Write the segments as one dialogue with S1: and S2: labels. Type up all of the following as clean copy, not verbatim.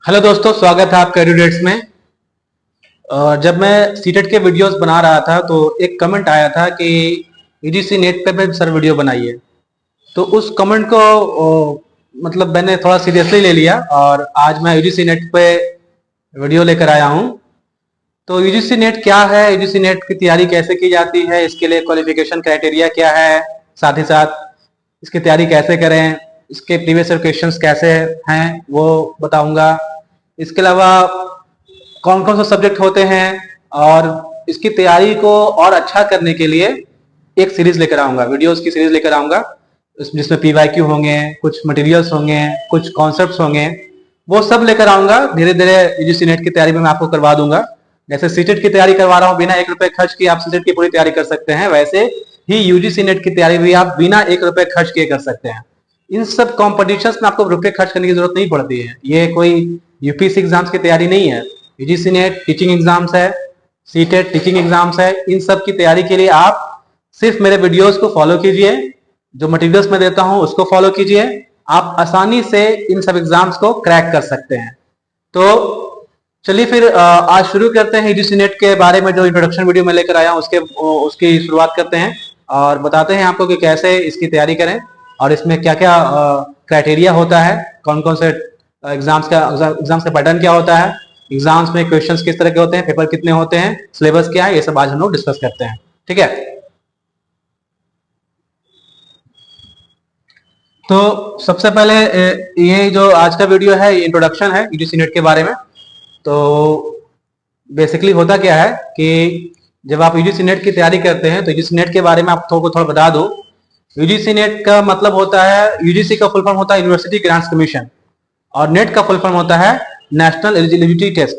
S1: Hello दोस्तों, स्वागत है आपका एडुडेट्स में। जब मैं सीटेट के वीडियोस बना रहा था तो एक कमेंट आया था कि यूजीसी नेट पे सर वीडियो बनाइए। तो उस कमेंट को मतलब मैंने थोड़ा सीरियसली ले लिया और आज मैं यूजीसी नेट पे वीडियो लेकर आया हूँ। तो यूजीसी नेट क्या है, यूजीसी नेट की तैयारी कैसे की जाती है, इसके लिए क्वालिफिकेशन क्राइटेरिया क्या है, साथ ही साथ इसकी तैयारी कैसे करें, इसके प्रीवियस ईयर क्वेश्चंस कैसे हैं वो बताऊंगा। इसके अलावा कौन कौन से सब्जेक्ट होते हैं और इसकी तैयारी को और अच्छा करने के लिए एक सीरीज लेकर आऊंगा, वीडियोस की सीरीज लेकर आऊंगा जिसमें पीवाईक्यू होंगे, कुछ मटेरियल्स होंगे, कुछ कॉन्सेप्ट्स होंगे, वो सब लेकर आऊंगा। धीरे धीरे यूजीसी नेट की तैयारी में मैं आपको करवा दूंगा। जैसे सीटेट की तैयारी करवा रहा हूँ, बिना 1 रुपए खर्च किए आप सीटेट की पूरी तैयारी कर सकते हैं, वैसे ही यूजीसी नेट की तैयारी भी आप बिना 1 रुपए खर्च किए कर सकते हैं। इन सब कॉम्पिटिशंस में आपको रुपए खर्च करने की जरूरत नहीं पड़ती है। ये कोई यूपीएससी एग्जाम्स की तैयारी नहीं है। यूजीसी नेट टीचिंग एग्जाम्स है, सीटेट टीचिंग एग्जाम्स है। इन सब की तैयारी के लिए आप सिर्फ मेरे वीडियोस को फॉलो कीजिए, जो मटेरियल्स मैं देता हूं उसको फॉलो कीजिए। आप आसानी से इन सब एग्जाम्स को क्रैक कर सकते हैं। तो चलिए फिर आज शुरू करते हैं। यूजीसी नेट के बारे में जो इंट्रोडक्शन वीडियो मैं लेकर आया हूं उसकी शुरुआत करते हैं और बताते हैं आपको कि कैसे इसकी तैयारी करें और इसमें क्या क्या क्राइटेरिया होता है, कौन कौन से एग्जाम्स का पैटर्न क्या होता है, एग्जाम्स में क्वेश्चंस किस तरह के होते हैं, पेपर कितने होते हैं, सिलेबस क्या है, ये सब आज हम लोग डिस्कस करते हैं। ठीक है, तो सबसे पहले ये जो आज का वीडियो है ये इंट्रोडक्शन है यूजीसी नेट के बारे में। तो बेसिकली होता क्या है कि जब आप यूजीसी नेट की तैयारी करते हैं तो यूजीसी नेट के बारे में आपको थोड़ा बता दूं। यूजीसी नेट का मतलब होता है, यूजीसी का फुल फॉर्म होता है यूनिवर्सिटी ग्रांट्स कमीशन और नेट का फुल फॉर्म होता है नेशनल एलिजिबिलिटी टेस्ट।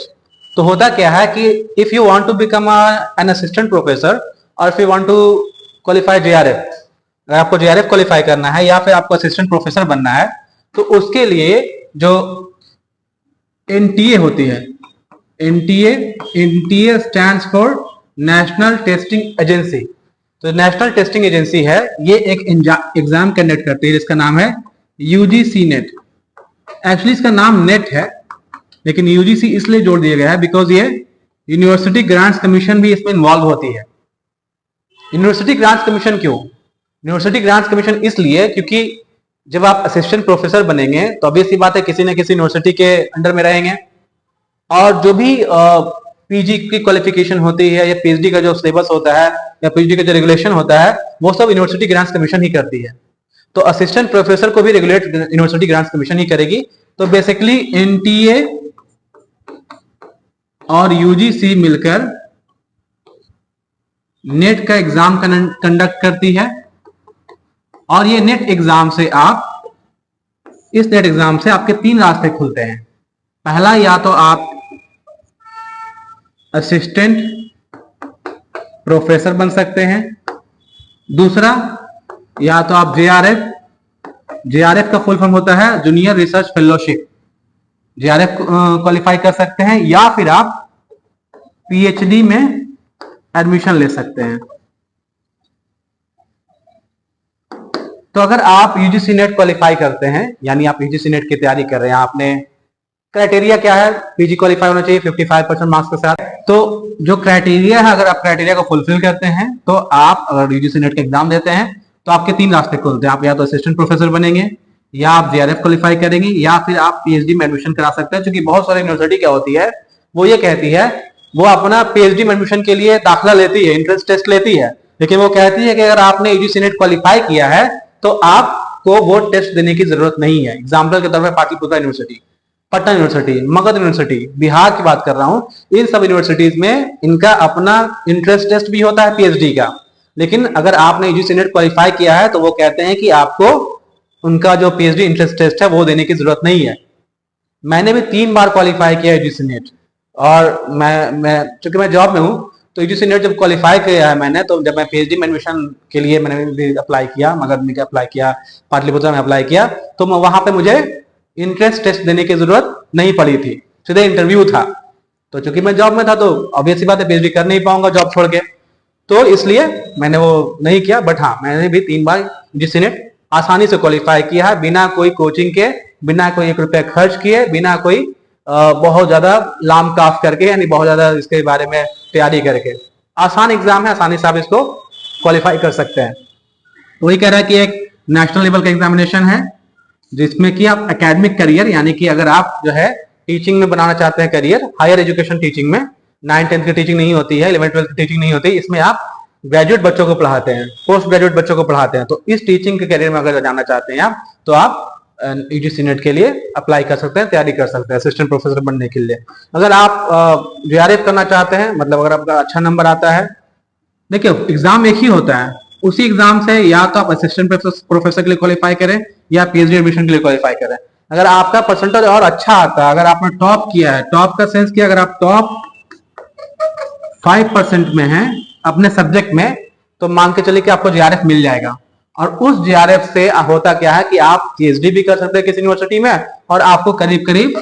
S1: तो होता क्या है कि if you want to become an assistant professor और if you want to qualify JRF, अगर आपको जेआरएफ क्वालिफाई करना है या फिर आपको असिस्टेंट प्रोफेसर बनना है तो उसके लिए जो एनटीए होती है, NTA stands for national testing agency. तो नेशनल टेस्टिंग एजेंसी है, ये एक एग्जाम कंडक्ट करती है जिसका नाम है यूजीसी नेट। एक्चुअली इसका नाम नेट है लेकिन यूजीसी इसलिए जोड़ दिया गया है बिकॉज ये यूनिवर्सिटी ग्रांट्स कमीशन भी इसमें इन्वॉल्व होती है। यूनिवर्सिटी ग्रांट्स कमीशन क्यों? यूनिवर्सिटी ग्रांट्स कमीशन इसलिए क्योंकि जब आप असिस्टेंट प्रोफेसर बनेंगे तो ऑब्वियस सी बात है किसी न किसी यूनिवर्सिटी के अंडर में रहेंगे और जो भी पीजी की क्वालिफिकेशन होती है या पीएचडी का जो सिलेबस होता है या पीएचडी का जो रेगुलेशन होता है वो सब यूनिवर्सिटी ग्रांट्स कमीशन ही करती है। तो असिस्टेंट प्रोफेसर को भी रेगुलेट यूनिवर्सिटी ग्रांट्स कमीशन ही करेगी। तो बेसिकली एनटीए और यूजीसी मिलकर नेट का एग्जाम कंडक्ट करती है और ये नेट एग्जाम से इस नेट एग्जाम से आपके 3 रास्ते खुलते हैं। पहला, या तो आप असिस्टेंट प्रोफेसर बन सकते हैं। दूसरा, या तो आप जेआरएफ का फुल फॉर्म होता है junior research fellowship, JRF qualify कर सकते हैं या फिर आप पीएचडी में एडमिशन ले सकते हैं। तो अगर आप यूजीसी नेट क्वालिफाई करते हैं यानी आप यूजीसी नेट की तैयारी कर रहे हैं, आपने क्राइटेरिया क्या है, पीजी क्वालिफाई होना चाहिए 55% मार्क्स के साथ। तो जो क्राइटेरिया है, अगर आप क्राइटेरिया को फुलफिल करते हैं तो आप अगर यूजीसी नेट का एग्जाम देते हैं तो आपके 3 रास्ते खुलते हैं। आप या तो असिस्टेंट प्रोफेसर बनेंगे या आप जेआरएफ क्वालिफाई करेंगे या फिर आप पीएचडी में एडमिशन करा सकते हैं। क्योंकि बहुत सारी यूनिवर्सिटी क्या होती है, वो ये कहती है, वो अपना पीएचडी में एडमिशन के लिए दाखिला लेती है, एंट्रेंस टेस्ट लेती है, लेकिन वो कहती है कि अगर आपने यूजीसी नेट क्वालिफाई किया है तो आपको वो टेस्ट देने की जरूरत नहीं है। एग्जाम्पल के तौर पर Pataliputra university, Patna university, Magadh university, Bihar की बात कर रहा हूं, इन सब यूनिवर्सिटीज में इनका अपना इंट्रेंस टेस्ट भी होता है पीएचडी का। लेकिन अगर आपने यूजीसी नेट क्वालिफाई किया है तो वो कहते हैं कि आपको उनका जो पीएचडी इंट्रेंस टेस्ट है वो देने की जरूरत नहीं है। मैंने भी 3 बार क्वालिफाई किया यूजीसी नेट और मैं चूंकि मैं जॉब में हूं तो यूजीसी नेट जब क्वालिफाई किया है मैंने, तो जब मैं पीएचडी में एडमिशन के लिए मैंने भी अप्लाई किया, मगध में अप्लाई किया, पाटलिपुत्र में अप्लाई किया, तो वहां पे मुझे इंट्रेंस टेस्ट देने की जरूरत नहीं पड़ी थी, सीधे इंटरव्यू था। तो चूंकि मैं जॉब में था तो ऑब्वियस सी बात है पीएचडी कर नहीं पाऊंगा जॉब छोड़ के, तो इसलिए मैंने वो नहीं किया। बट हाँ, मैंने भी 3 बार यूजीसी नेट आसानी से क्वालिफाई किया है बिना कोई कोचिंग के, बिना कोई 1 रुपया खर्च किए, बिना कोई बहुत ज्यादा लाम काफ करके, यानी बहुत ज्यादा इसके बारे में तैयारी करके। आसान एग्जाम है, आसानी से आप इसको क्वालिफाई कर सकते हैं। वही कह रहा है कि एक नेशनल लेवल का एग्जामिनेशन है जिसमें कि आप एकेडमिक करियर, यानी कि अगर आप जो है टीचिंग में बनाना चाहते हैं करियर, हायर एजुकेशन टीचिंग में, 9th-10th की टीचिंग नहीं होती है, 11th-12th की टीचिंग नहीं होती, इसमें आप ग्रेजुएट बच्चों को पढ़ाते हैं, पोस्ट ग्रेजुएट बच्चों को पढ़ाते हैं। तो इस टीचिंग के करियर में अगर जाना चाहते हैं आप, तो आप यूजीसी नेट के लिए अप्लाई कर सकते हैं, तैयारी कर सकते हैं असिस्टेंट प्रोफेसर बनने के लिए। अगर आप जेआरएफ करना चाहते हैं, मतलब अगर आपका अच्छा नंबर आता है, देखिए एग्जाम एक ही होता है, उसी एग्जाम से या तो आप असिस्टेंट प्रोफेसर के लिए क्वालिफाई करें या पीएचडी एडमिशन के लिए क्वालिफाई करें। अगर आपका परसेंटेज और अच्छा आता है, अगर आपने टॉप किया है, टॉप का सेंस किया, अगर आप टॉप 5% में हैं अपने सब्जेक्ट में, तो मान के चलिए कि आपको जेआरएफ मिल जाएगा। और उस जेआरएफ से होता क्या है कि आप पीएचडी भी कर सकते हैं किसी यूनिवर्सिटी में, और आपको करीब करीब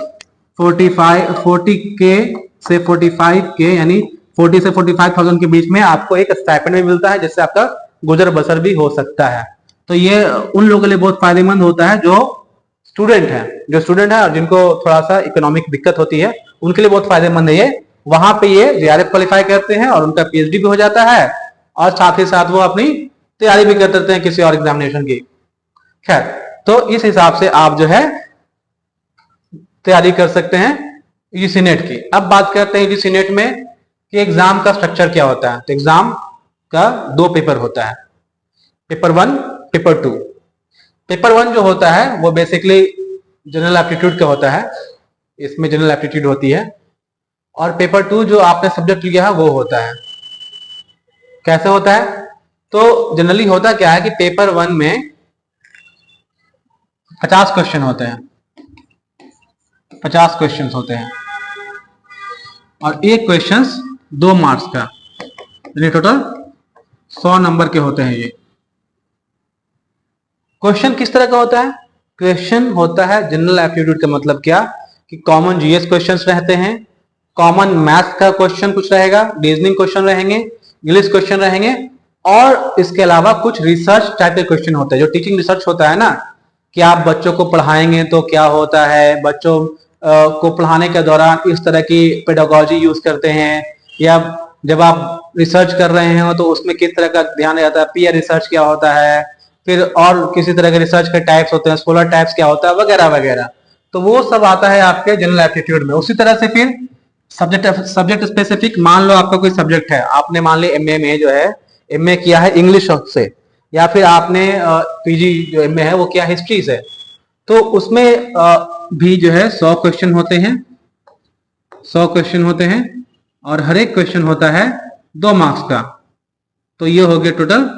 S1: 40K से 45K, यानी 40 से 45,000 के बीच में आपको एक स्टाइपेंड भी मिलता है, जिससे आपका गुजर बसर भी हो सकता है। तो ये उन लोगों के लिए बहुत फायदेमंद होता है जो स्टूडेंट है और जिनको थोड़ा सा इकोनॉमिक दिक्कत होती है, उनके लिए बहुत फायदेमंद है ये। वहां पे ये जेआरएफ क्वालिफाई करते हैं और उनका पीएचडी भी हो जाता है, और साथ ही साथ वो अपनी तैयारी भी कर सकते हैं किसी और एग्जामिनेशन की। खैर, तो इस हिसाब से आप जो है तैयारी कर सकते हैं यूजीसी नेट की। अब बात करते हैं यूजीसी नेट में कि एग्जाम का स्ट्रक्चर क्या होता है। तो एग्जाम का 2 पेपर होता है, पेपर 1, पेपर 2। पेपर 1 जो होता है वो बेसिकली जनरल एप्टीट्यूड का होता है, इसमें जनरल एप्टीट्यूड होती है। और पेपर 2 जो आपने सब्जेक्ट लिया है वो होता है। कैसे होता है? तो जनरली होता क्या है कि पेपर 1 में 50 क्वेश्चन होते हैं, 50 क्वेश्चन होते हैं, और एक क्वेश्चन 2 मार्क्स का, यानी टोटल 100 नंबर के होते हैं। ये क्वेश्चन किस तरह का होता है? क्वेश्चन होता है जनरल एप्टीट्यूड का मतलब क्या कि कॉमन जीएस क्वेश्चंस रहते हैं, कॉमन मैथ्स का क्वेश्चन कुछ रहेगा, रीजनिंग क्वेश्चन रहेंगे, इंग्लिश क्वेश्चन रहेंगे, और इसके अलावा कुछ रिसर्च टाइप के क्वेश्चन होते हैं। जो टीचिंग रिसर्च होता है ना, कि आप बच्चों को पढ़ाएंगे तो क्या होता है, बच्चों को पढ़ाने के दौरान इस तरह की पेडागोजी यूज करते हैं, या जब आप रिसर्च कर रहे हो तो उसमें किस तरह का ध्यान रहता है, पीयर रिसर्च क्या होता है, फिर और किसी तरह के रिसर्च के टाइप्स होते हैं, स्कॉलर टाइप्स क्या होता है, वगैरह वगैरह। तो वो सब आता है आपके जनरल एप्टीट्यूड में। उसी तरह से फिर सब्जेक्ट स्पेसिफिक, मान लो आपका कोई सब्जेक्ट है, आपने मान लिया एमए में जो है एमए किया है इंग्लिश से, या फिर आपने पीजी जो एमए है वो किया हिस्ट्री से, तो उसमें भी जो है 100 क्वेश्चन होते हैं, 100 क्वेश्चन होते हैं, और हर एक क्वेश्चन होता है 2 मार्क्स का। तो ये हो गया टोटल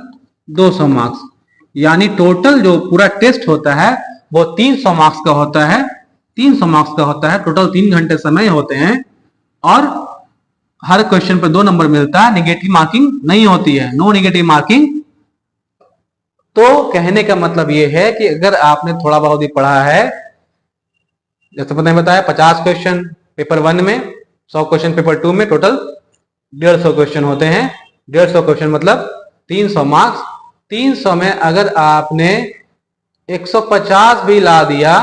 S1: 200 मार्क्स, यानी टोटल जो पूरा टेस्ट होता है वो 300 मार्क्स का होता है, 300 मार्क्स का होता है। टोटल 3 घंटे समय होते हैं, और हर क्वेश्चन पर 2 नंबर मिलता है, निगेटिव मार्किंग नहीं होती है, नो निगेटिव मार्किंग। तो कहने का मतलब ये है कि अगर आपने थोड़ा बहुत ही पढ़ा है, जैसे मैंने बताया 50 क्वेश्चन पेपर 1 में, 100 क्वेश्चन पेपर 2 में, टोटल 150 क्वेश्चन होते हैं। 150 क्वेश्चन मतलब 300 मार्क्स। 300 में अगर आपने 150 भी ला दिया,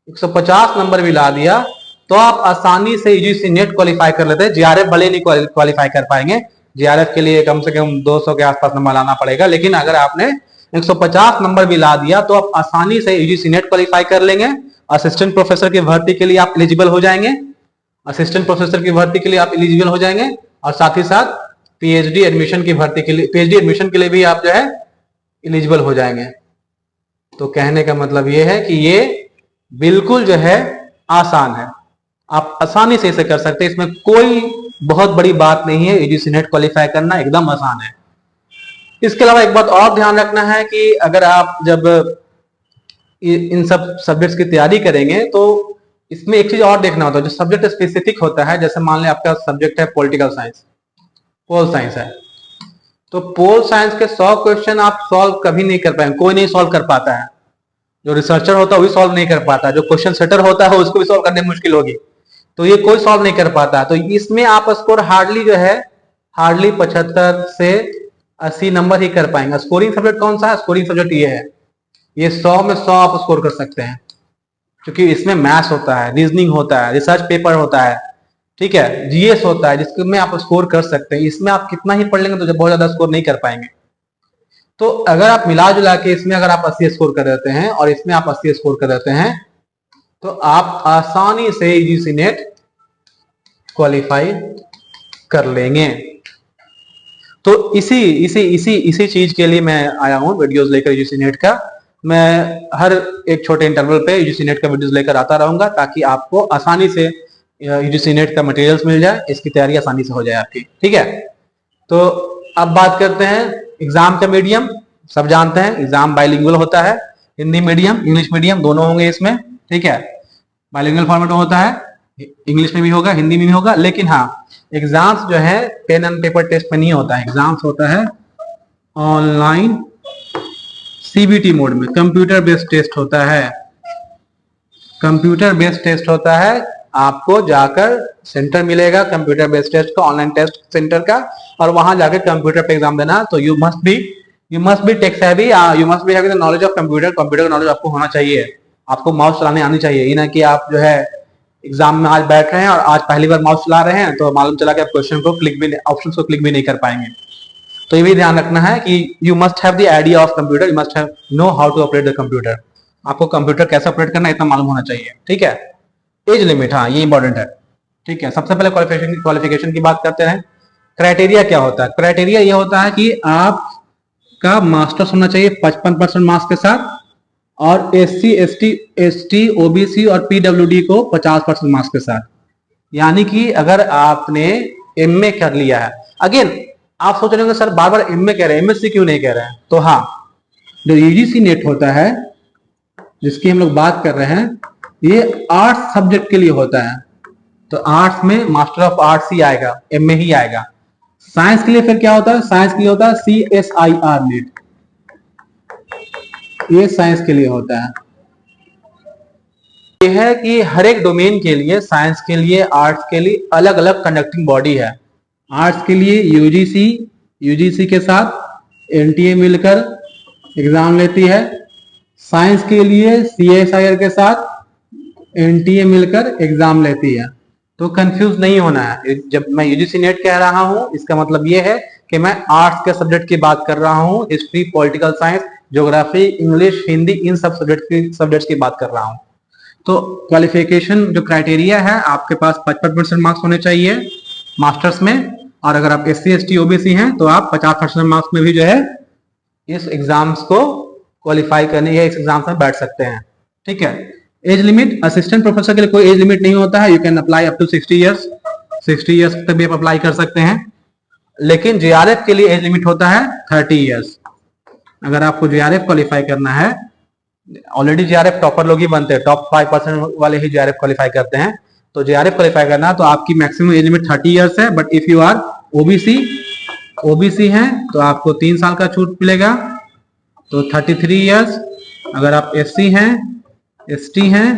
S1: 150 नंबर भी ला दिया, तो आप आसानी से यूजीसी नेट क्वालिफाई कर लेते हैं। जेआरएफ भले नहीं क्वालिफाई कर पाएंगे, जेआरएफ के लिए कम से कम 200 के आसपास नंबर लाना पड़ेगा, लेकिन अगर आपने 150 नंबर भी ला दिया तो आप आसानी से यूजीसी नेट क्वालिफाई कर लेंगे। असिस्टेंट प्रोफेसर की भर्ती के लिए आप एलिजिबल हो जाएंगे, असिस्टेंट प्रोफेसर की भर्ती के लिए आप एलिजिबल हो जाएंगे, और साथ ही साथ पीएचडी एडमिशन की भर्ती के लिए, पीएचडी एडमिशन के लिए भी आप जो है एलिजिबल हो जाएंगे। तो कहने का मतलब ये है कि ये बिल्कुल जो है आसान है, आप आसानी से इसे कर सकते हैं, इसमें कोई बहुत बड़ी बात नहीं है। यूजीसी नेट क्वालिफाई करना एकदम आसान है। इसके अलावा एक बात और ध्यान रखना है कि अगर आप जब इन सब सब्जेक्ट्स की तैयारी करेंगे तो इसमें एक चीज और देखना होता है, जो सब्जेक्ट स्पेसिफिक होता है। जैसे मान लें आपका सब्जेक्ट है पॉलिटिकल साइंस, पोल साइंस है, तो पोल साइंस के 100 क्वेश्चन आप सॉल्व कभी नहीं कर पाएंगे, कोई नहीं सॉल्व कर पाता है। जो रिसर्चर होता है वही सॉल्व नहीं कर पाता, जो क्वेश्चन सेटर होता है उसको भी सॉल्व करने में मुश्किल होगी, तो ये कोई सॉल्व नहीं कर पाता। तो इसमें आप स्कोर हार्डली जो है, हार्डली 75 से 80 नंबर ही कर पाएंगे। स्कोरिंग सब्जेक्ट कौन सा है? स्कोरिंग सब्जेक्ट ये है, ये 100 में 100 आप स्कोर कर सकते हैं। क्योंकि इसमें मैथ्स होता है, रीजनिंग होता है, रिसर्च पेपर होता है, ठीक है, जीएस होता है, जिसमें आप स्कोर कर सकते हैं। इसमें आप कितना ही पढ़ लेंगे तो जब बहुत ज्यादा स्कोर नहीं कर पाएंगे। तो अगर आप मिला जुला के इसमें अगर आप 80 स्कोर कर देते हैं और इसमें आप 80 स्कोर कर देते हैं तो आप आसानी से यूजीसी नेट क्वालिफाई कर लेंगे। तो इसी चीज के लिए मैं आया हूं वीडियोस लेकर यूजीसी नेट का। मैं हर एक छोटे इंटरवल पे यूजीसी नेट का वीडियोस लेकर आता रहूंगा ताकि आपको आसानी से यूजीसी नेट का मटेरियल्स मिल जाए, इसकी तैयारी आसानी से हो जाए आपकी, ठीक है। तो अब बात करते हैं एग्जाम का मीडियम। सब जानते हैं एग्जाम बाइलिंगुअल होता है, हिंदी मीडियम इंग्लिश मीडियम दोनों होंगे इसमें, ठीक है। बाइलिंगुअल फॉर्मेट होता है, इंग्लिश में भी होगा हिंदी में भी होगा। लेकिन हाँ, एग्जाम्स जो है पेन एंड पेपर टेस्ट में नहीं होता है, एग्जाम्स होता है ऑनलाइन सीबीटी मोड में, कंप्यूटर बेस्ड टेस्ट होता है। कंप्यूटर बेस्ड टेस्ट होता है, आपको जाकर सेंटर मिलेगा कंप्यूटर बेस्ड टेस्ट का, ऑनलाइन टेस्ट सेंटर का, और वहां जाकर कंप्यूटर पे एग्जाम देना। तो you must be tech savvy, you must be having the knowledge of computer. Computer का नॉलेज आपको होना चाहिए, आपको माउस चलाने आनी चाहिए। ये ना कि आप जो है एग्जाम में आज बैठ रहे हैं और आज पहली बार माउस चला रहे हैं तो मालूम चला कि आप क्वेश्चन को ऑप्शन को क्लिक भी नहीं कर पाएंगे। तो ये भी ध्यान रखना है कि you must have the idea of computer, you must have know how to operate the computer. आपको कंप्यूटर कैसे ऑपरेट करना है इतना मालूम होना चाहिए, ठीक है। एज लिमिट, हाँ ये इंपॉर्टेंट है, ठीक है। सबसे पहले क्वालिफिकेशन की बात करते हैं। क्राइटेरिया क्या होता है? क्राइटेरिया ये होता है कि आपका मास्टर्स होना चाहिए 55% मार्क्स के साथ, और SC ST OBC और PWD को 50% मार्क्स के साथ। यानी कि अगर आपने MA कर लिया है, अगेन आप सोच रहे होंगे सर बार बार MA कह रहे हैं, MSc क्यों नहीं कह रहे हैं? तो हाँ, जो यूजीसी नेट होता है जिसकी हम लोग बात कर रहे हैं, ये आर्ट्स सब्जेक्ट के लिए होता है। तो आर्ट्स में मास्टर ऑफ आर्ट्स ही आएगा, MA ही आएगा। साइंस के लिए फिर क्या होता है? साइंस के लिए होता है CSIR नेट, ये साइंस के लिए होता है। यह है कि हर एक डोमेन के लिए, साइंस के लिए, आर्ट्स के लिए अलग अलग कंडक्टिंग बॉडी है। आर्ट्स के लिए यूजीसी के साथ NTA मिलकर एग्जाम लेती है। साइंस के लिए CSIR के साथ NTA मिलकर एग्जाम लेती है। तो कंफ्यूज नहीं होना है। जब मैं यूजीसी नेट कह रहा हूं इसका मतलब यह है कि मैं आर्ट्स के सब्जेक्ट की बात कर रहा हूं, history, political science, geography, English, Hindi, इन सब सब्जेक्ट्स की बात कर रहा हूं। तो क्वालिफिकेशन जो क्राइटेरिया है, आपके पास 55% मार्क्स होने चाहिए मास्टर्स में, और अगर आप SC ST OBC हैं तो आप 50% मार्क्स में भी जो है इस एग्जाम्स को क्वालिफाई करने या इस एग्जाम्स में बैठ सकते हैं, ठीक है। एज लिमिट, असिस्टेंट प्रोफेसर के लिए कोई एज लिमिट नहीं होता है, you can apply up to 60 years, 60 years तक भी आप अप्लाई कर सकते हैं। लेकिन JRF के लिए एज लिमिट होता है 30 ईयर्स। अगर आपको JRF क्वालिफाई करना है, ऑलरेडी JRF टॉपर लोग ही बनते हैं, टॉप 5% वाले ही JRF क्वालिफाई करते हैं। तो JRF क्वालिफाई करना है तो आपकी मैक्सिमम एज लिमिट 30 ईयर्स है। But if you are OBC हैं तो आपको 3 साल का छूट मिलेगा, तो 33 ईयर्स। अगर आप SC हैं, ST हैं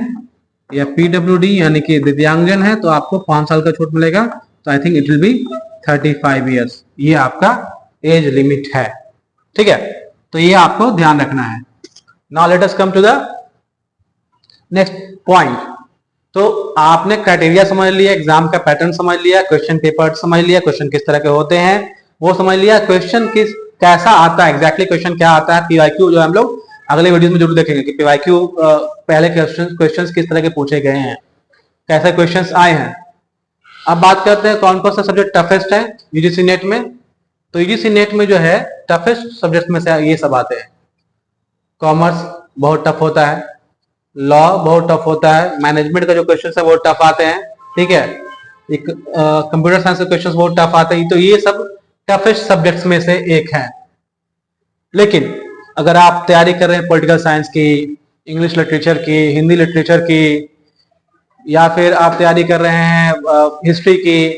S1: या PWD यानी कि दिव्यांगजन है तो आपको 5 साल का छूट मिलेगा। तो I think it will be 35 years. ये आपका एज लिमिट है, ठीक है। तो ये आपको ध्यान रखना है। Now let us come to the next point. तो आपने क्राइटेरिया समझ लिया, एग्जाम का पैटर्न समझ लिया, क्वेश्चन पेपर समझ लिया, क्वेश्चन किस तरह के होते हैं वो समझ लिया, क्वेश्चन कैसा आता है, एग्जैक्टली क्वेश्चन क्या आता है। PYQ जो हम लोग अगले वीडियो में जरूर देखेंगे कि PYQ पहले क्वेश्चंस किस तरह के पूछे गए हैं, कैसे क्वेश्चंस आए हैं। अब बात करते हैं कौन कौन सा सब्जेक्ट टफेस्ट है यूजीसी नेट में। तो यूजीसी नेट में जो है टफेस्ट सब्जेक्ट में से ये सब आते हैं। कॉमर्स बहुत टफ होता है, लॉ बहुत टफ होता है, मैनेजमेंट का जो क्वेश्चन है बहुत टफ आते हैं, ठीक है। एक कंप्यूटर साइंस के क्वेश्चन बहुत टफ आते हैं। तो ये सब टफेस्ट सब्जेक्ट्स में से एक है। लेकिन अगर आप तैयारी कर रहे हैं पॉलिटिकल साइंस की, इंग्लिश लिटरेचर की, हिंदी लिटरेचर की, या फिर आप तैयारी कर रहे हैं हिस्ट्री की,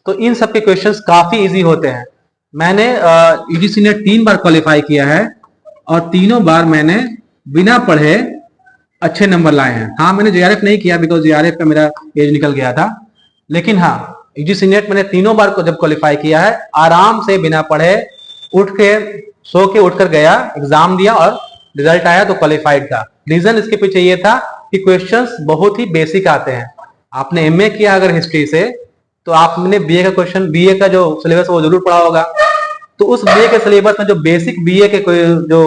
S1: तो इन सब के क्वेश्चंस काफी इजी होते हैं। मैंने यूजीसी ने 3 बार क्वालिफाई किया है और तीनों बार मैंने बिना पढ़े अच्छे नंबर लाए हैं। हाँ, मैंने JRF नहीं किया बिकॉज JRF का मेरा एज निकल गया था। लेकिन हाँ, यूजीसी नेट मैंने तीनों बार को जब क्वालिफाई किया है, आराम से बिना पढ़े उठ के सो के उठकर गया, एग्जाम दिया और रिजल्ट आया तो क्वालिफाइड था। रीजन इसके पीछे ये था कि क्वेश्चंस बहुत ही बेसिक आते हैं। आपने एमए किया अगर हिस्ट्री से, तो आपने बीए का क्वेश्चन, बीए का जो सिलेबस वो जरूर पढ़ा होगा। तो उस बीए के सिलेबस में जो बेसिक बीए के जो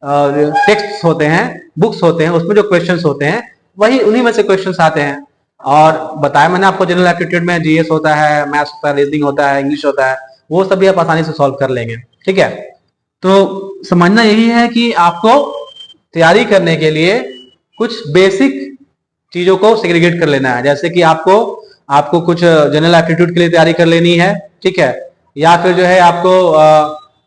S1: टेक्स्ट होते हैं, बुक्स होते हैं, उसमें जो क्वेश्चंस होते हैं वही उन्हीं में से क्वेश्चंस आते हैं। और बताया मैंने आपको, जनरल एप्टीट्यूड में जीएस होता है, मैथ्स होता है, रीजनिंग होता है, इंग्लिश होता है, वो सभी आप आसानी से सॉल्व कर लेंगे। ठीक है, तो समझना यही है कि आपको तैयारी करने के लिए कुछ बेसिक चीजों को सेग्रीगेट कर लेना है। जैसे कि आपको कुछ जनरल एप्टीट्यूड के लिए तैयारी कर लेनी है, ठीक है, या फिर जो है आपको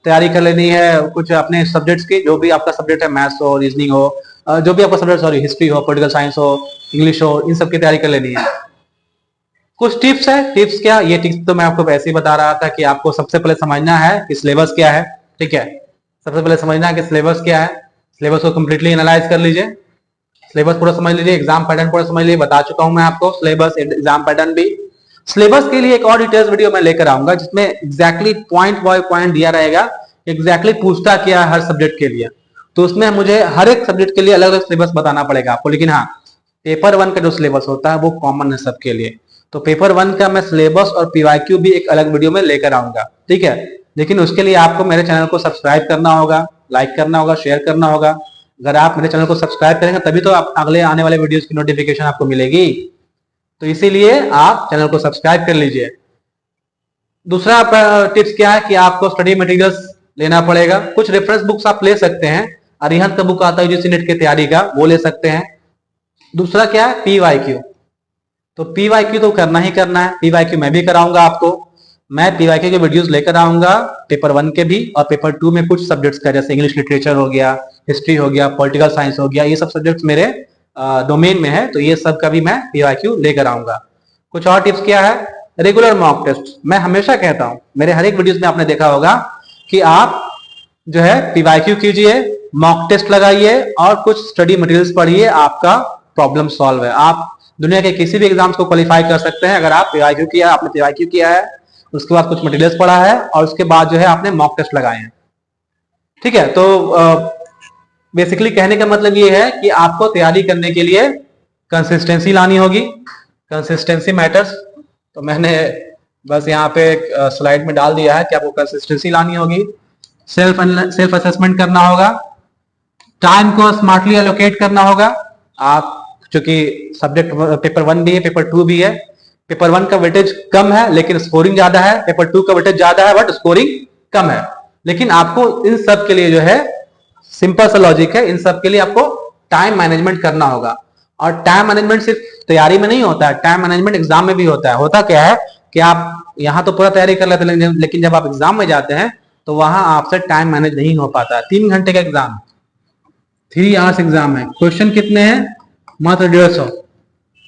S1: तैयारी कर लेनी है कुछ अपने सब्जेक्ट्स की, जो भी आपका सब्जेक्ट है, मैथ्स हो, रीजनिंग हो, जो भी आपका सब्जेक्ट, सॉरी, हिस्ट्री हो, पॉलिटिकल साइंस हो, इंग्लिश हो, इन सब की तैयारी कर लेनी है। कुछ टिप्स है। टिप्स क्या, ये टिप्स तो मैं आपको वैसे ही बता रहा था कि आपको सबसे पहले समझना है कि सिलेबस क्या है। ठीक है, सबसे पहले समझना है कि सिलेबस क्या है। सिलेबस को कंप्लीटली एनालाइज कर लीजिए, सिलेबस पूरा समझ लीजिए, एग्जाम पैटर्न पूरा समझ लीजिए। बता चुका हूं मैं आपको सिलेबस, एग्जाम पैटर्न भी। सिलेबस के लिए एक और डिटेल्स वीडियो मैं लेकर आऊंगा जिसमें एग्जैक्टली पॉइंट बाय पॉइंट दिया रहेगा, एग्जैक्टली पूछता क्या है हर सब्जेक्ट के लिए। तो उसमें मुझे हर एक सब्जेक्ट के लिए अलग अलग सिलेबस बताना पड़ेगा आपको। लेकिन हाँ, पेपर 1 का जो सिलेबस होता है वो कॉमन है सबके लिए। तो पेपर 1 का मैं सिलेबस और पीवाईक्यू भी एक अलग वीडियो में लेकर आऊंगा। ठीक है, लेकिन उसके लिए आपको मेरे चैनल को सब्सक्राइब करना होगा, लाइक करना होगा, शेयर करना होगा। अगर आप मेरे चैनल को सब्सक्राइब करेंगे तभी तो आप अगले आने वाले वीडियोस की नोटिफिकेशन आपको मिलेगी। तो इसीलिए आप चैनल को सब्सक्राइब कर लीजिए। दूसरा टिप्स क्या है कि आपको स्टडी मटेरियल्स लेना पड़ेगा। कुछ रेफरेंस बुक्स आप ले सकते हैं, अरिहंत का बुक आता है यूजीसी नेट की तैयारी का, वो ले सकते हैं। दूसरा क्या है, पीवाईक्यू। तो पीवाईक्यू तो करना ही करना है, पीवाईक्यू मैं भी कराऊंगा आपको। मैं पीवाईक्यू के वीडियोस लेकर आऊंगा, पेपर 1 के भी और पेपर 2 में कुछ सब्जेक्ट्स का, जैसे इंग्लिश लिटरेचर हो गया, हिस्ट्री हो गया, पॉलिटिकल साइंस हो गया, ये सब सब्जेक्ट्स मेरे डोमेन में है, तो ये सब का भी मैं पीवाईक्यू लेकर आऊंगा। कुछ और टिप्स क्या है, रेगुलर मॉक टेस्ट। मैं हमेशा कहता हूं, मेरे हर एक वीडियोस में आपने देखा होगा कि आप जो है पीवाईक्यू कीजिए, मॉक टेस्ट लगाइए और कुछ स्टडी मटेरियल्स पढ़िए, आपका प्रॉब्लम सॉल्व है। आप दुनिया के किसी भी एग्जाम्स को क्वालिफाई कर सकते हैं अगर आप पीवाईक्यू किया, आपने पीवाईक्यू किया है, उसके बाद कुछ मटेरियल्स पढ़ा है और उसके बाद जो है आपने मॉक टेस्ट लगाए हैं। ठीक है, तो बेसिकली कहने का मतलब ये है कि आपको तैयारी करने के लिए कंसिस्टेंसी लानी होगी। Consistency matters. तो मैंने बस यहाँ पे एक स्लाइड में डाल दिया है कि आपको कंसिस्टेंसी लानी होगी, सेल्फ असेसमेंट करना होगा, टाइम को स्मार्टली एलोकेट करना होगा। आप चूंकि सब्जेक्ट पेपर 1 भी है, पेपर 2 भी है, पेपर 1 का वेटेज कम है लेकिन स्कोरिंग ज्यादा है, पेपर 2 का वेटेज ज्यादा है बट स्कोरिंग कम है। लेकिन आपको इन सब के लिए जो है सिंपल सा लॉजिक है, इन सब के लिए आपको टाइम मैनेजमेंट करना होगा। और टाइम मैनेजमेंट सिर्फ तैयारी में नहीं होता है, टाइम मैनेजमेंट एग्जाम में भी होता है। होता क्या है कि आप यहाँ तो पूरा तैयारी कर लेते हैं, लेकिन जब आप एग्जाम में जाते हैं तो वहां आपसे टाइम मैनेज नहीं हो पाता है। 3 घंटे का एग्जाम, 3 आवर्स एग्जाम है, क्वेश्चन कितने हैं, मात्र 150।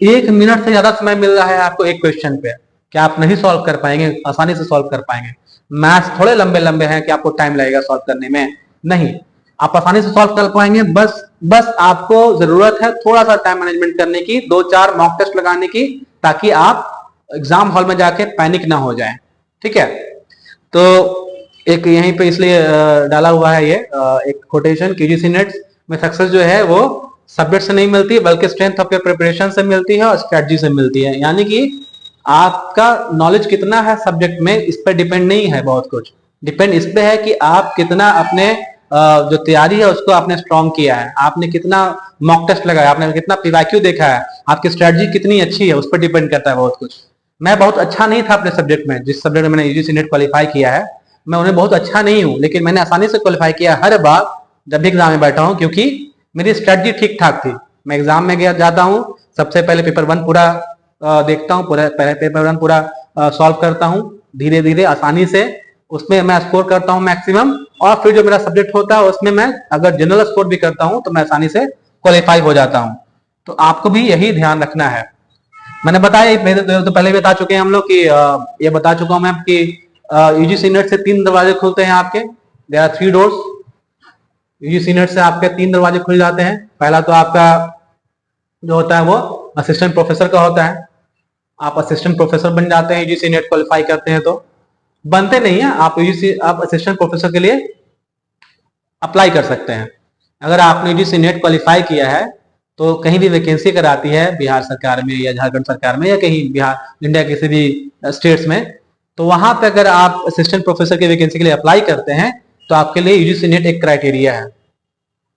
S1: 1 मिनट से ज्यादा समय मिल रहा है आपको एक क्वेश्चन पे, क्या आप नहीं सॉल्व कर पाएंगे, आसानी से सॉल्व कर पाएंगे? मैथ्स थोड़े लंबे लंबे हैं कि आपको टाइम लगेगा सॉल्व करने में, नहीं, आप आसानी से सॉल्व कर पाएंगे। बस आपको जरूरत है थोड़ा सा टाइम मैनेजमेंट करने की, 2-4 मॉक टेस्ट लगाने की, ताकि आप एग्जाम हॉल में जाके पैनिक ना हो जाए। ठीक है, तो एक यहीं पे इसलिए डाला हुआ है ये एक कोटेशन, यूजीसी नेट में सक्सेस जो है वो सब्जेक्ट से नहीं मिलती बल्कि स्ट्रेंथ ऑफ योर प्रिपरेशन से मिलती है और स्ट्रेटजी से मिलती है। यानी कि आपका नॉलेज कितना है सब्जेक्ट में, इस पर डिपेंड नहीं है, बहुत कुछ डिपेंड इस पे है कि आप कितना अपने जो तैयारी है उसको आपने स्ट्रॉन्ग किया है, आपने कितना मॉक टेस्ट लगाया, आपने कितना पीवाईक्यू देखा है, आपकी स्ट्रेटजी कितनी अच्छी है, उस पर डिपेंड करता है बहुत कुछ। मैं बहुत अच्छा नहीं था अपने सब्जेक्ट में, जिस सब्जेक्ट में मैंने यूजीसी नेट क्वालिफाई किया है, मैं उन्हें बहुत अच्छा नहीं हूं, लेकिन मैंने आसानी से क्वालिफाई किया हर बार जब भी एग्जाम में बैठा हूं, क्योंकि मेरी स्ट्रेटजी ठीक ठाक थी। मैं एग्जाम में गया जाता हूं, सबसे पहले पेपर 1 पूरा देखता हूं, पहले पेपर 1 पूरा सॉल्व करता हूं धीरे धीरे आसानी से, उसमें मैं स्कोर करता हूं मैक्सिमम, और फिर जो मेरा सब्जेक्ट होता है उसमें मैं अगर जनरल स्कोर भी करता हूं तो मैं आसानी से क्वालिफाई हो जाता हूं। तो आपको भी यही ध्यान रखना है। मैंने बताया तो पहले बता चुके हैं हम लोग कि ये बता चुका हूं मैं कि यूजीसी नेट से 3 दरवाजे खुलते हैं आपके, there are 3 doors. UGC NET से आपके 3 दरवाजे खुल जाते हैं। पहला तो आपका जो होता है वो असिस्टेंट प्रोफेसर का होता है, आप असिस्टेंट प्रोफेसर बन जाते हैं यूजीसी नेट क्वालिफाई करते हैं। तो बनते नहीं है, आप असिस्टेंट प्रोफेसर के लिए अप्लाई कर सकते हैं। अगर आपने यूजीसी नेट क्वालिफाई किया है तो कहीं भी वैकेंसी अगर आती है बिहार सरकार में या झारखंड सरकार में या कहीं बिहार इंडिया किसी भी स्टेट्स में, तो वहां पे अगर आप असिस्टेंट प्रोफेसर की वैकेंसी के लिए अप्लाई करते हैं तो आपके लिए यूजीसी नेट एक क्राइटेरिया है।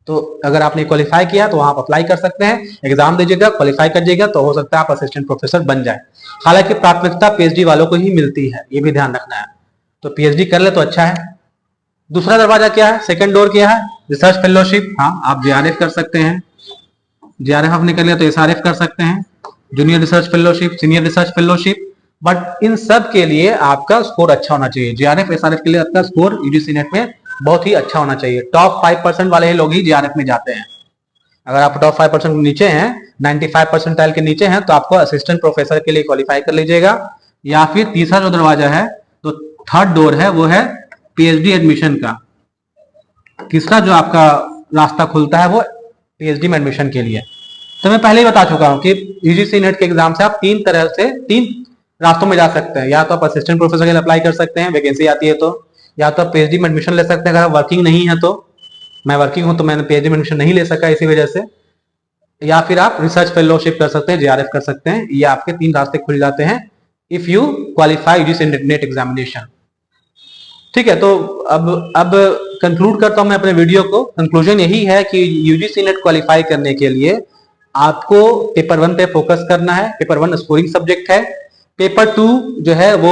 S1: तो अगर आपने क्वालिफाई किया तो वहां आप अप्लाई कर सकते हैं, एग्जाम दीजिएगा, क्वालिफाई करिएगा तो हो सकता है आप असिस्टेंट प्रोफेसर बन जाए। हालांकि प्राथमिकता पीएचडी वालों को ही मिलती है, ये भी ध्यान रखना है। तो पीएचडी कर ले तो अच्छा है। दूसरा दरवाजा क्या है, सेकंड डोर क्या है, रिसर्च फेलोशिप। हाँ, आप जेआरएफ कर सकते हैं, जेआरएफ आपने कर लिया तो एसआरएफ कर सकते हैं, junior research fellowship, senior research fellowship. But in सब के लिए आपका स्कोर अच्छा होना चाहिए। जेआरएफ एसआरएफ के लिए आपका स्कोर यूजीसी नेट में बहुत ही अच्छा होना चाहिए। टॉप 5% वाले ही लोग ही जेआरएफ में जाते हैं। अगर आप टॉप 5% नीचे हैं, 95 परसेंटाइल के नीचे हैं, तो आपको असिस्टेंट प्रोफेसर के लिए क्वालिफाई कर लीजिएगा। या फिर तीसरा जो दरवाजा है, तो थर्ड डोर है, वो है पीएचडी एडमिशन का। तीसरा जो आपका रास्ता खुलता है वो पीएचडी में एडमिशन के लिए। तो मैं पहले ही बता चुका हूं कि यूजीसी नेट के एग्जाम से आप तीन रास्तों में जा सकते हैं। या तो आप असिस्टेंट प्रोफेसर के लिए अप्लाई कर सकते हैं, वैकेंसी आती है तो। या तो आप पीएचडी में एडमिशन ले सकते हैं अगर आप वर्किंग नहीं है तो। मैं वर्किंग हूं तो मैंने पीएचडी में एडमिशन नहीं ले सका इसी वजह से। या फिर आप रिसर्च फेलोशिप कर सकते हैं, जेआरएफ कर सकते हैं। ये आपके 3 रास्ते खुल जाते हैं if you qualify UGC net examination. ठीक है, तो अब कंक्लूड करता हूं मैं अपने वीडियो को। कंक्लूजन यही है कि यूजीसी नेट क्वालिफाई करने के लिए आपको पेपर 1 पे फोकस करना है। पेपर 1 स्कोरिंग सब्जेक्ट है। पेपर 2 जो है वो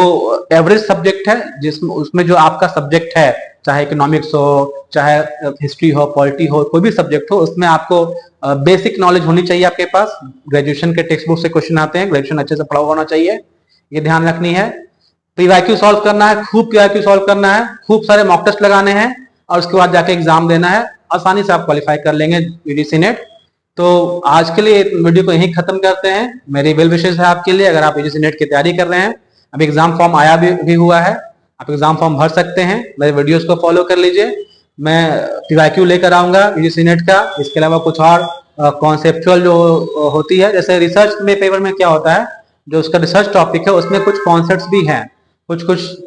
S1: एवरेज सब्जेक्ट है, जिसमें उसमें जो आपका सब्जेक्ट है, चाहे इकोनॉमिक्स हो, चाहे हिस्ट्री हो, पॉलिटी हो, कोई भी सब्जेक्ट हो, उसमें आपको बेसिक नॉलेज होनी चाहिए आपके पास। ग्रेजुएशन के टेक्स्ट बुक से क्वेश्चन आते हैं, ग्रेजुएशन अच्छे से पढ़ा हुआ होना चाहिए, ये ध्यान रखनी है। पीवाईक्यू सॉल्व करना है, खूब पीवाईक्यू सॉल्व करना है, खूब सारे मॉक टेस्ट लगाने हैं और उसके बाद जाके एग्जाम देना है। आसानी से आप क्वालिफाई कर लेंगे यूजीसी नेट। तो आज के लिए वीडियो को यहीं खत्म करते हैं। मेरी वेल विशेष है आपके लिए। अगर आप यूजीसी नेट की तैयारी कर रहे हैं, अभी एग्जाम फॉर्म आया भी हुआ है, आप एग्जाम फॉर्म भर सकते हैं। मेरे वीडियोस को फॉलो कर लीजिए। मैं पीवाईक्यू लेकर आऊंगा यूजीसी नेट का। इसके अलावा कुछ और कॉन्सेप्चुअल जो होती है, जैसे रिसर्च में पेपर में क्या होता है, जो उसका रिसर्च टॉपिक है उसमें कुछ कॉन्सेप्ट्स भी हैं, कुछ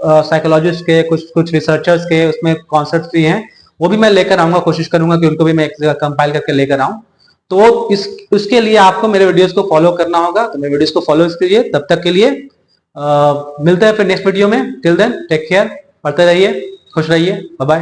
S1: साइकोलॉजिस्ट के, कुछ रिसर्चर्स के उसमें कॉन्सेप्ट्स भी हैं, वो भी मैं लेकर आऊंगा। कोशिश करूंगा कि उनको भी मैं एक जगह कंपाइल करके लेकर आऊं। तो उसके लिए आपको मेरे वीडियोस को फॉलो करना होगा। तो मेरे वीडियोस को फॉलो कीजिए। तब तक के लिए मिलते हैं फिर नेक्स्ट वीडियो में। टिल देन टेक केयर, पढ़ते रहिए, खुश रहिए, बाय बाय।